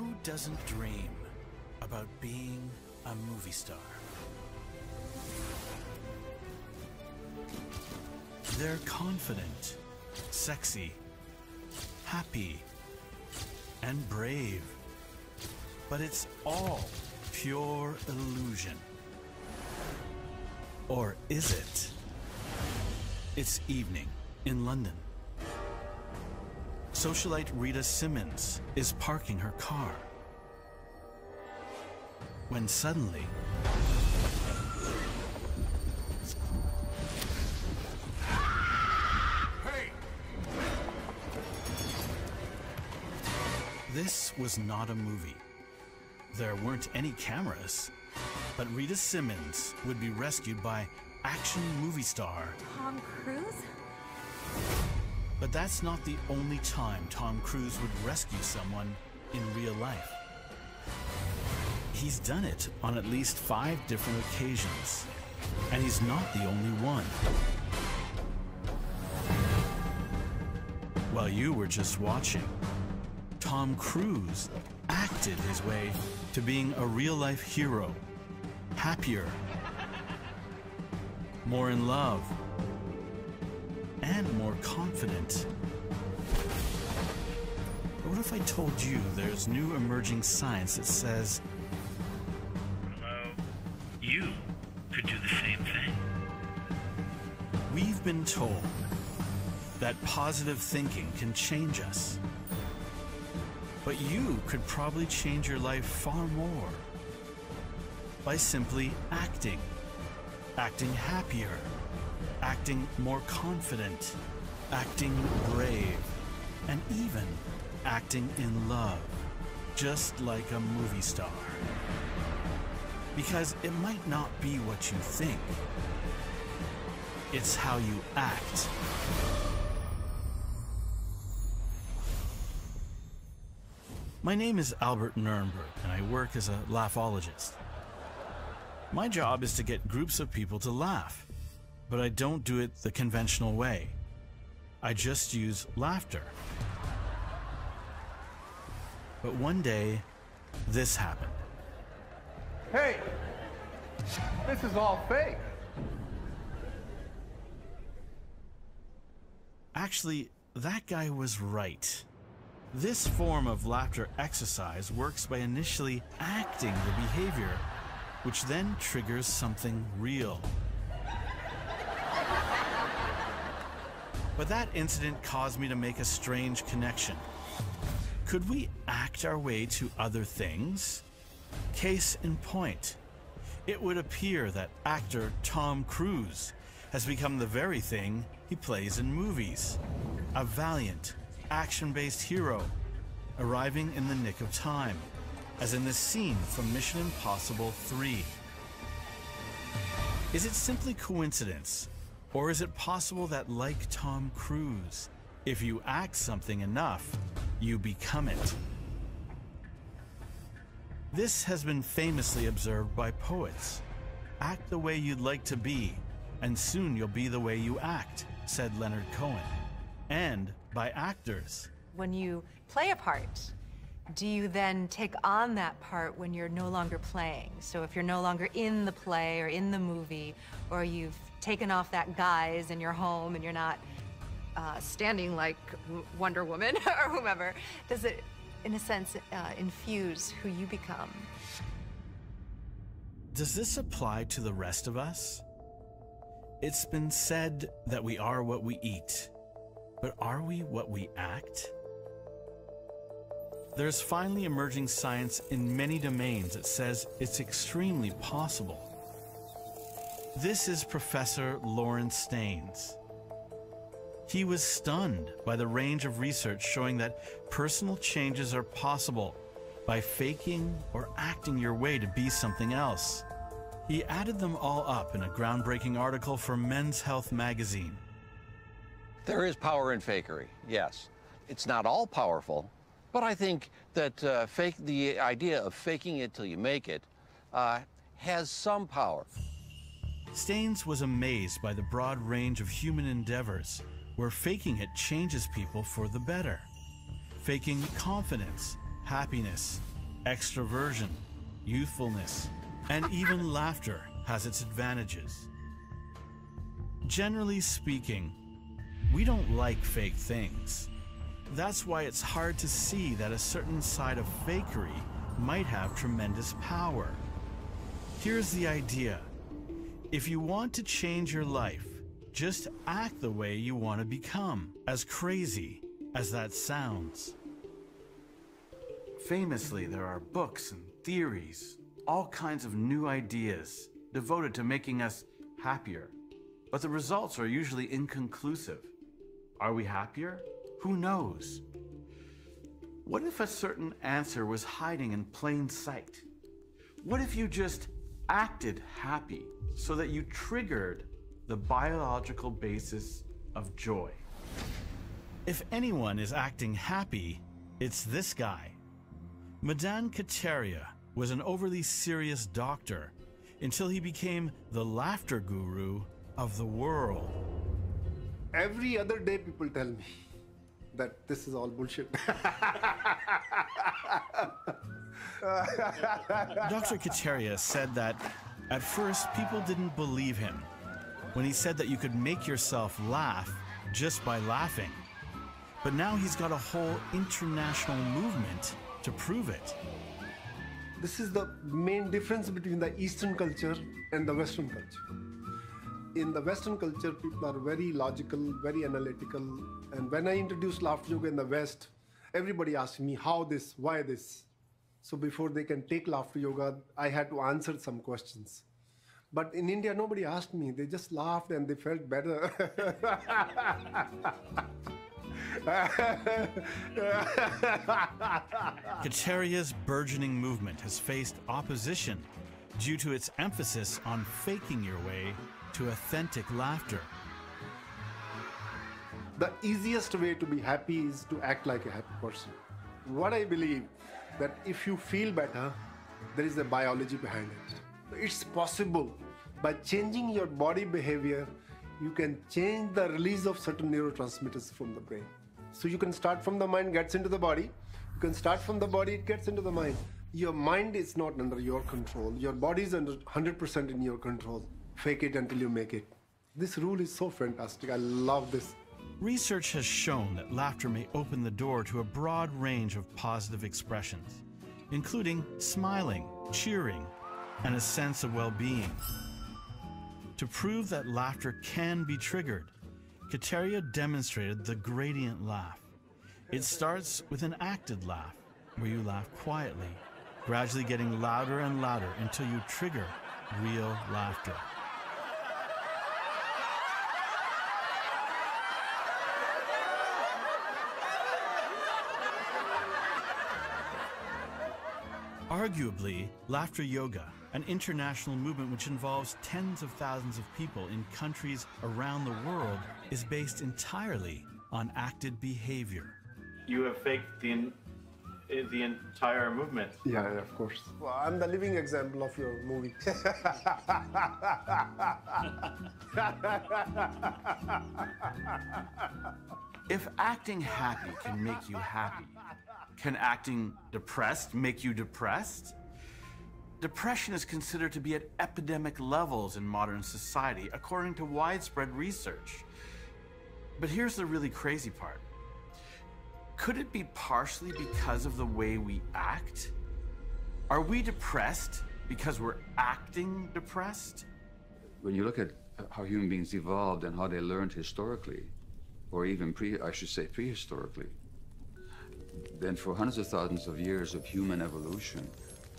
Who doesn't dream about being a movie star? They're confident, sexy, happy, and brave. But it's all pure illusion. Or is it? It's evening in London. Socialite Rita Simmons is parking her car. When suddenly, hey! This was not a movie. There weren't any cameras, but Rita Simmons would be rescued by action movie star Tom Cruise? But that's not the only time Tom Cruise would rescue someone in real life. He's done it on at least 5 different occasions, and he's not the only one. While you were just watching, Tom Cruise acted his way to being a real-life hero, happier, more in love, and more confident. But what if I told you there's new emerging science that says, hello, you could do the same thing? We've been told that positive thinking can change us. But you could probably change your life far more by simply acting. Acting happier, acting more confident, acting brave, and even acting in love, just like a movie star. Because it might not be what you think, it's how you act. My name is Albert Nerenberg, and I work as a laughologist. My job is to get groups of people to laugh, but I don't do it the conventional way. I just use laughter. But one day, this happened. Hey! This is all fake. Actually, that guy was right. This form of laughter exercise works by initially acting the behavior, which then triggers something real. But that incident caused me to make a strange connection. Could we act our way to other things? Case in point, it would appear that actor Tom Cruise has become the very thing he plays in movies. A valiant, action-based hero, arriving in the nick of time, as in this scene from Mission Impossible 3. Is it simply coincidence, or is it possible that, like Tom Cruise, if you act something enough, you become it? This has been famously observed by poets. Act the way you'd like to be, and soon you'll be the way you act, said Leonard Cohen. And by actors. When you play a part, do you then take on that part when you're no longer playing? So if you're no longer in the play or in the movie, or you've taken off that guise in your home and you're not standing like Wonder Woman or whomever, does it, in a sense, infuse who you become? Does this apply to the rest of us? It's been said that we are what we eat, but are we what we act? There's finally emerging science in many domains that says it's extremely possible. This is Professor Lawrence Staines. He was stunned by the range of research showing that personal changes are possible by faking or acting your way to be something else. He added them all up in a groundbreaking article for Men's Health magazine. There is power in fakery, yes. It's not all powerful, but I think that the idea of faking it till you make it has some power. Staines was amazed by the broad range of human endeavors where faking it changes people for the better. Faking confidence, happiness, extroversion, youthfulness, and even laughter has its advantages. Generally speaking, we don't like fake things. That's why it's hard to see that a certain side of fakery might have tremendous power. Here's the idea. If you want to change your life, just act the way you want to become, as crazy as that sounds. Famously, there are books and theories, all kinds of new ideas devoted to making us happier. But the results are usually inconclusive. Are we happier? Who knows? What if a certain answer was hiding in plain sight? What if you just acted happy so that you triggered the biological basis of joy? If anyone is acting happy, it's this guy. Madan Kataria was an overly serious doctor until he became the laughter guru of the world. Every other day people tell me that this is all bullshit. Dr. Kataria said that at first people didn't believe him when he said that you could make yourself laugh just by laughing. But now he's got a whole international movement to prove it. This is the main difference between the Eastern culture and the Western culture. In the Western culture, people are very logical, very analytical. And when I introduced laughter yoga in the West, everybody asked me, how this, why this? So before they can take laughter yoga, I had to answer some questions. But in India, nobody asked me. They just laughed and they felt better. Kataria's burgeoning movement has faced opposition due to its emphasis on faking your way to authentic laughter. The easiest way to be happy is to act like a happy person. What I believe, that if you feel better, there is a biology behind it. It's possible. By changing your body behavior, you can change the release of certain neurotransmitters from the brain. So you can start from the mind, gets into the body. You can start from the body, it gets into the mind. Your mind is not under your control. Your body is under 100% in your control. Fake it until you make it. This rule is so fantastic. I love this. Research has shown that laughter may open the door to a broad range of positive expressions, including smiling, cheering, and a sense of well-being. To prove that laughter can be triggered, Kataria demonstrated the gradient laugh. It starts with an acted laugh, where you laugh quietly, gradually getting louder and louder until you trigger real laughter. Arguably, laughter yoga, an international movement which involves tens of thousands of people in countries around the world, is based entirely on acted behavior. You have faked the entire movement. Yeah, of course. Well, I'm the living example of your movie. If acting happy can make you happy, can acting depressed make you depressed? Depression is considered to be at epidemic levels in modern society, according to widespread research. But here's the really crazy part. Could it be partially because of the way we act? Are we depressed because we're acting depressed? When you look at how human beings evolved and how they learned historically, or even prehistorically, then for hundreds of thousands of years of human evolution,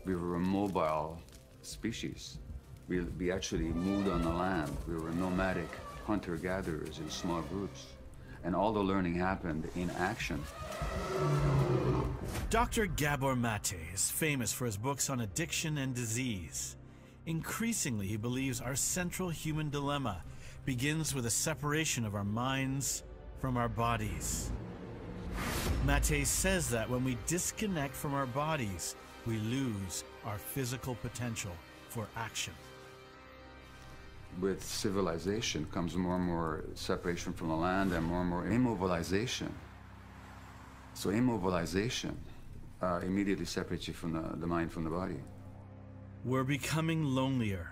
we were a mobile species. We actually moved on the land. We were nomadic hunter-gatherers in small groups. And all the learning happened in action. Dr. Gabor Mate is famous for his books on addiction and disease. Increasingly, he believes our central human dilemma begins with a separation of our minds from our bodies. Mate says that when we disconnect from our bodies, we lose our physical potential for action. With civilization comes more and more separation from the land and more immobilization. So immobilization immediately separates you from the mind from the body. We're becoming lonelier,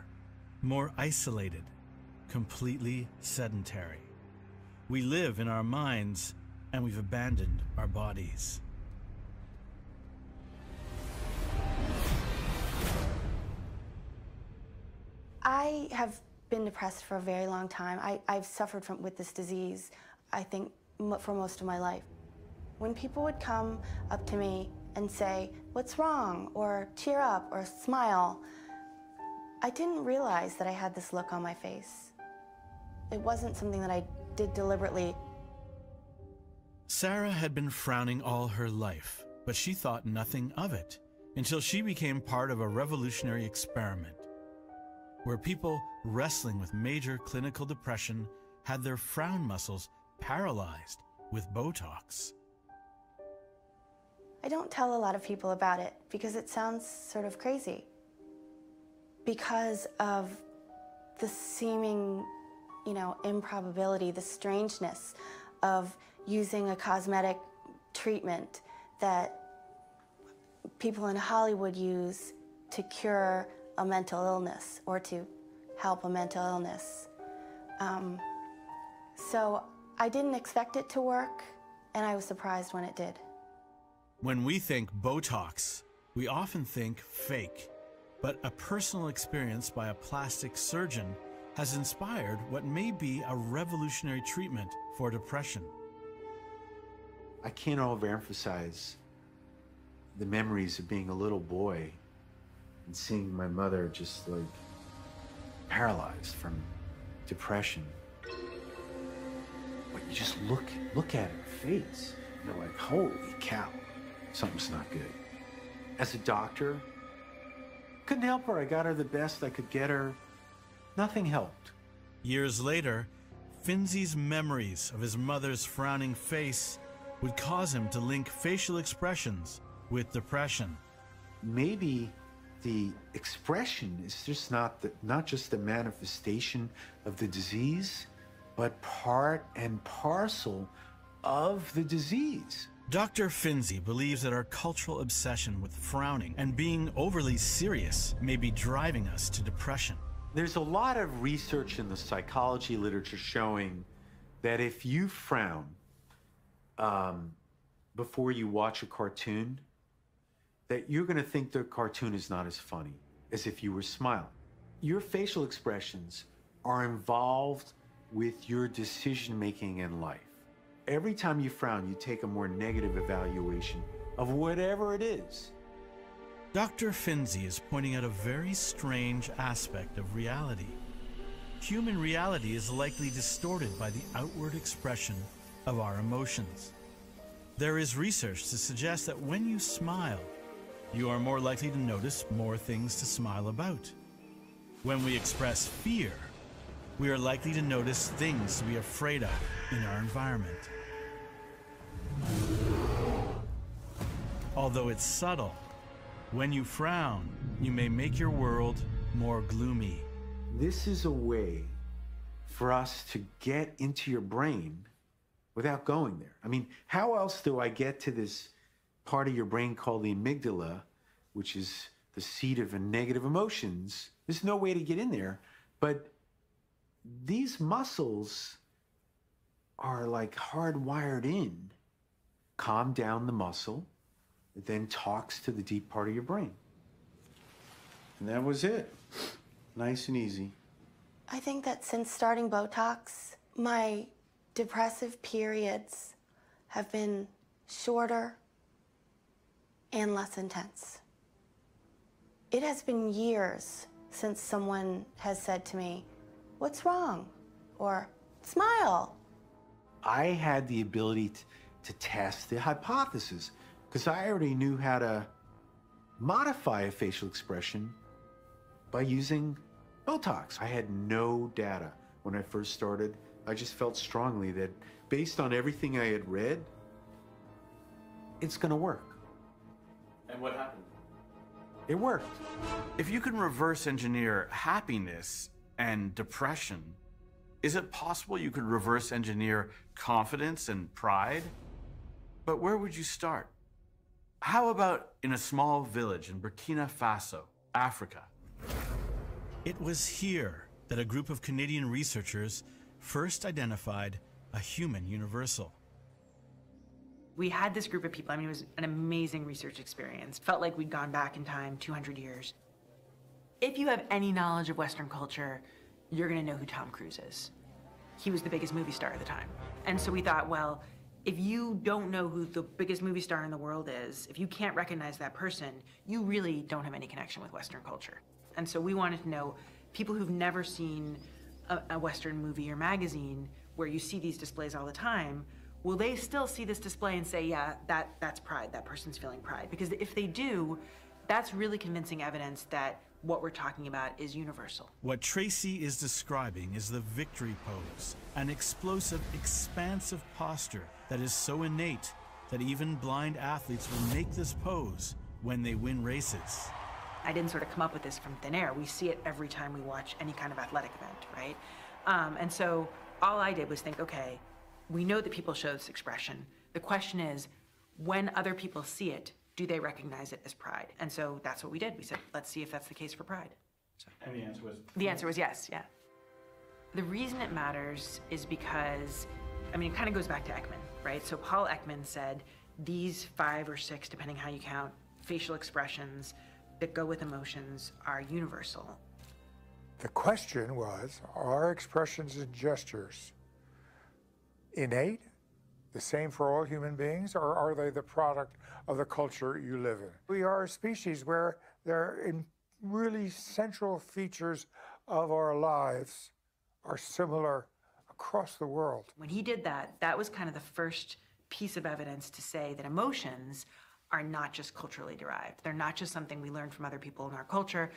more isolated, completely sedentary. We live in our minds, and we've abandoned our bodies. I have been depressed for a very long time. I've suffered with this disease, I think, for most of my life. When people would come up to me and say, "What's wrong?" or "Cheer up," or "Smile," I didn't realize that I had this look on my face. It wasn't something that I did deliberately. Sarah had been frowning all her life, but she thought nothing of it until she became part of a revolutionary experiment where people wrestling with major clinical depression had their frown muscles paralyzed with Botox. I don't tell a lot of people about it because it sounds sort of crazy. Because of the seeming, improbability, the strangeness of using a cosmetic treatment that people in Hollywood use to cure a mental illness or to help a mental illness. So I didn't expect it to work, and I was surprised when it did. When we think Botox, we often think fake, but a personal experience by a plastic surgeon has inspired what may be a revolutionary treatment for depression. I can't overemphasize the memories of being a little boy and seeing my mother just like paralyzed from depression. But you just look at her face, and you're like, holy cow, something's not good. As a doctor, couldn't help her. I got her the best I could get her. Nothing helped. Years later, Finzi's memories of his mother's frowning face would cause him to link facial expressions with depression. Maybe the expression is just not just the manifestation of the disease, but part and parcel of the disease. Dr. Finzi believes that our cultural obsession with frowning and being overly serious may be driving us to depression. There's a lot of research in the psychology literature showing that if you frown before you watch a cartoon, that you're going to think the cartoon is not as funny as if you were smiling. Your facial expressions are involved with your decision-making in life. Every time you frown, you take a more negative evaluation of whatever it is. Dr. Finzi is pointing out a very strange aspect of reality. Human reality is likely distorted by the outward expression of our emotions. There is research to suggest that when you smile, you are more likely to notice more things to smile about. When we express fear, we are likely to notice things to be afraid of in our environment. Although it's subtle, when you frown, you may make your world more gloomy. This is a way for us to get into your brain without going there. I mean, how else do I get to this part of your brain called the amygdala, which is the seat of negative emotions? There's no way to get in there, but these muscles are like hardwired in. Calm down the muscle, it then talks to the deep part of your brain. And that was it. Nice and easy. I think that since starting Botox, my depressive periods have been shorter and less intense. It has been years since someone has said to me, "What's wrong?" or "Smile." I had the ability to test the hypothesis because I already knew how to modify a facial expression by using Botox. I had no data when I first started. I just felt strongly that based on everything I had read, it's going to work. And what happened? It worked. If you can reverse engineer happiness and depression, is it possible you could reverse engineer confidence and pride? But where would you start? How about in a small village in Burkina Faso, Africa? It was here that a group of Canadian researchers first identified a human universal. We had this group of people. I mean, it was an amazing research experience. Felt like we'd gone back in time 200 years. If you have any knowledge of Western culture, you're gonna know who Tom Cruise is. He was the biggest movie star at the time. And so we thought, well, if you don't know who the biggest movie star in the world is, if you can't recognize that person, you really don't have any connection with Western culture. And so we wanted to know people who've never seen a Western movie or magazine where you see these displays all the time, will they still see this display and say, yeah, that's pride, that person's feeling pride? Because if they do, that's really convincing evidence that what we're talking about is universal. What Tracy is describing is the victory pose, an explosive, expansive posture that is so innate that even blind athletes will make this pose when they win races. I didn't sort of come up with this from thin air. We see it every time we watch any kind of athletic event, right? And so all I did was think, okay, we know that people show this expression. The question is, when other people see it, do they recognize it as pride? And so that's what we did. We said, let's see if that's the case for pride. So, and the answer was? The answer was yes, yeah. The reason it matters is because, I mean, it kind of goes back to Ekman, right? So Paul Ekman said these 5 or 6, depending how you count, facial expressions that go with emotions are universal. The question was, are expressions and gestures innate, the same for all human beings, or are they the product of the culture you live in? We are a species where there are really central features of our lives are similar across the world. When he did that, that was kind of the first piece of evidence to say that emotions are not just culturally derived. They're not just something we learn from other people in our culture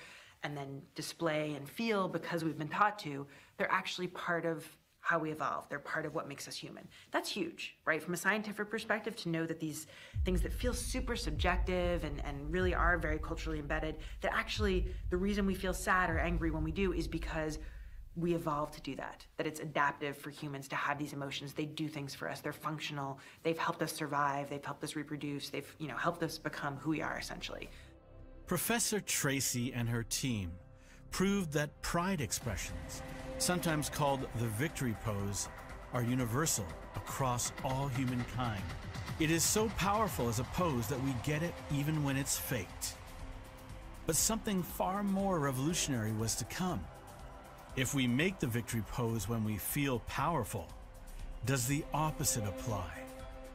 and then display and feel because we've been taught to. They're actually part of how we evolve. They're part of what makes us human. That's huge, right? From a scientific perspective, to know that these things that feel super subjective and really are very culturally embedded, that actually the reason we feel sad or angry when we do is because we evolved to do that, that it's adaptive for humans to have these emotions. They do things for us. They're functional. They've helped us survive. They've helped us reproduce. They've, helped us become who we are, essentially. Professor Tracy and her team proved that pride expressions, sometimes called the victory pose, are universal across all humankind. It is so powerful as a pose that we get it even when it's faked. But something far more revolutionary was to come. If we make the victory pose when we feel powerful, does the opposite apply?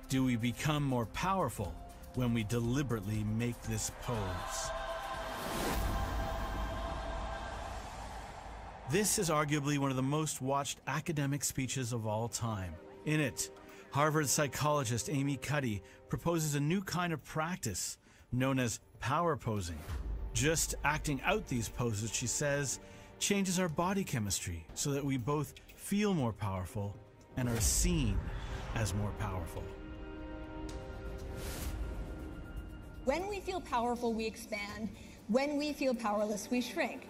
Do we become more powerful when we deliberately make this pose? This is arguably one of the most watched academic speeches of all time. In it, Harvard psychologist Amy Cuddy proposes a new kind of practice known as power posing. Just acting out these poses, she says, changes our body chemistry so that we both feel more powerful and are seen as more powerful. When we feel powerful, we expand. When we feel powerless, we shrink.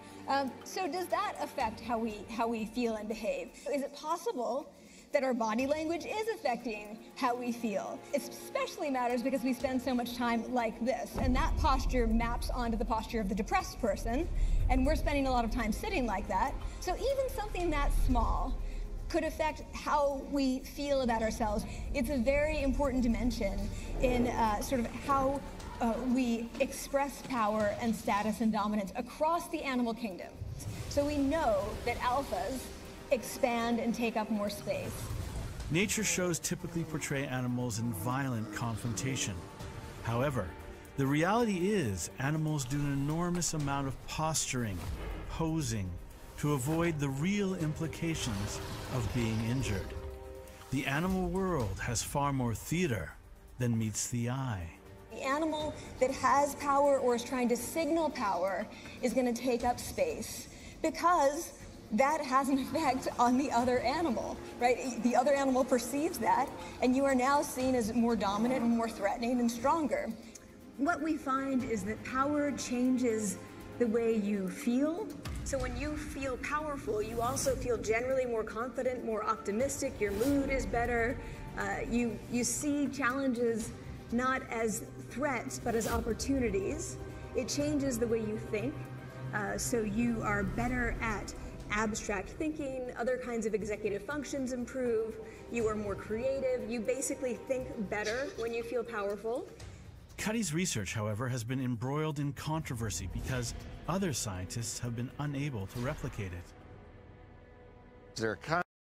So does that affect how we feel and behave? Is it possible that our body language is affecting how we feel? It especially matters because we spend so much time like this, and that posture maps onto the posture of the depressed person, and we're spending a lot of time sitting like that. So even something that small could affect how we feel about ourselves. It's a very important dimension in sort of how we express power and status and dominance across the animal kingdom. So we know that alphas expand and take up more space. Nature shows typically portray animals in violent confrontation. However, the reality is animals do an enormous amount of posturing, posing, to avoid the real implications of being injured. The animal world has far more theater than meets the eye. The animal that has power or is trying to signal power is going to take up space because that has an effect on the other animal, right? The other animal perceives that, and you are now seen as more dominant and more threatening and stronger. What we find is that power changes the way you feel. So when you feel powerful, you also feel generally more confident, more optimistic, your mood is better, you see challenges not as threats, but as opportunities. It changes the way you think, so you are better at abstract thinking, other kinds of executive functions improve, you are more creative, you basically think better when you feel powerful. Cuddy's research, however, has been embroiled in controversy because other scientists have been unable to replicate it. There are